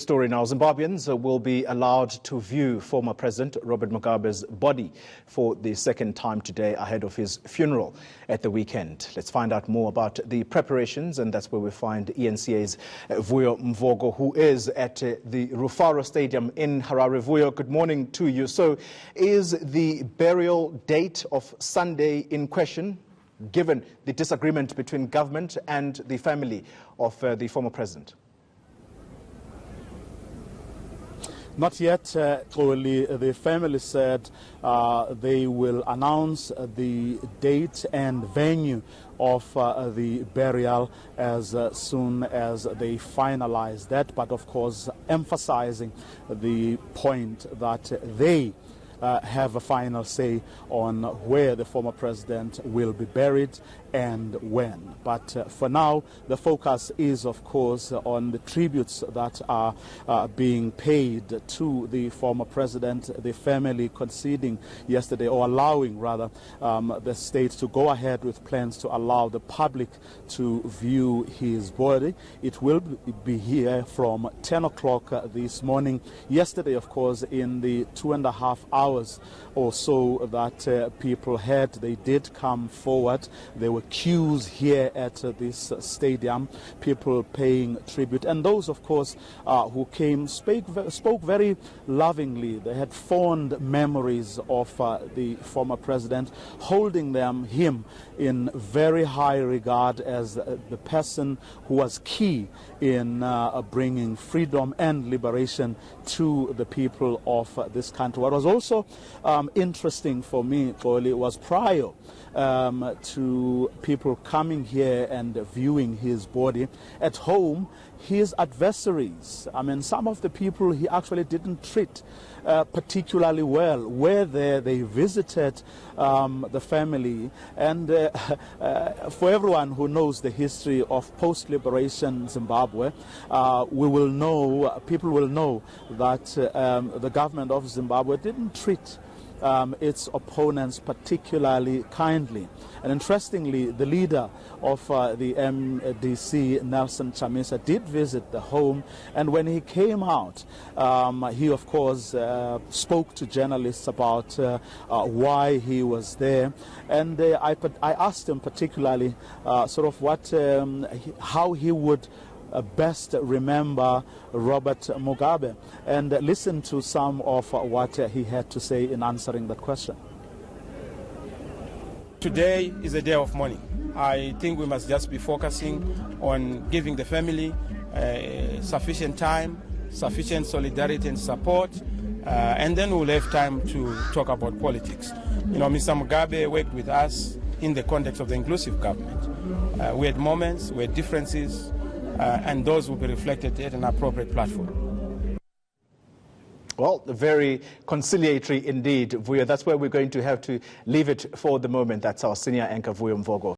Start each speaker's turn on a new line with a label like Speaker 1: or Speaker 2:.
Speaker 1: Story now. Zimbabweans will be allowed to view former President Robert Mugabe's body for the second time today ahead of his funeral at the weekend. Let's find out more about the preparations, and that's where we find ENCA's Vuyo Mvogo, who is at the Rufaro Stadium in Harare. Vuyo, good morning to you. So is the burial date of Sunday in question, given the disagreement between government and the family of the former president?
Speaker 2: Not yet, Oli. The family said they will announce the date and venue of the burial as soon as they finalize that, but of course emphasizing the point that they have a final say on where the former president will be buried and when. But for now, the focus is, of course, on the tributes that are being paid to the former president, the family conceding yesterday, or allowing, rather, the state to go ahead with plans to allow the public to view his body. It will be here from 10 o'clock this morning. Yesterday, of course, in the 2.5 hours or so that people had, they did come forward. There were queues here at this stadium, people paying tribute, and those, of course, who came spoke very lovingly. They had fond memories of the former president, holding him in very high regard as the person who was key in bringing freedom and liberation to the people of this country. What was also interesting for me, Oli, was prior to people coming here and viewing his body at home, his adversaries, I mean, some of the people he actually didn't treat particularly well, were there, they visited the family, and for everyone who knows the history of post-liberation Zimbabwe, people will know that the government of Zimbabwe didn't treat its opponents particularly kindly. And interestingly, the leader of the MDC, Nelson Chamisa, did visit the home, and when he came out, he of course spoke to journalists about why he was there, and I asked him particularly sort of how he would best remember Robert Mugabe, and listen to some of what he had to say in answering that question.
Speaker 3: Today is a day of mourning. I think we must just be focusing on giving the family sufficient time, sufficient solidarity and support, and then we'll have time to talk about politics. You know, Mr. Mugabe worked with us in the context of the inclusive government. We had moments, we had differences, and those will be reflected at an appropriate platform.
Speaker 1: Well, very conciliatory indeed, Vuyo. That's where we're going to have to leave it for the moment. That's our senior anchor, Vuyo Mvogo.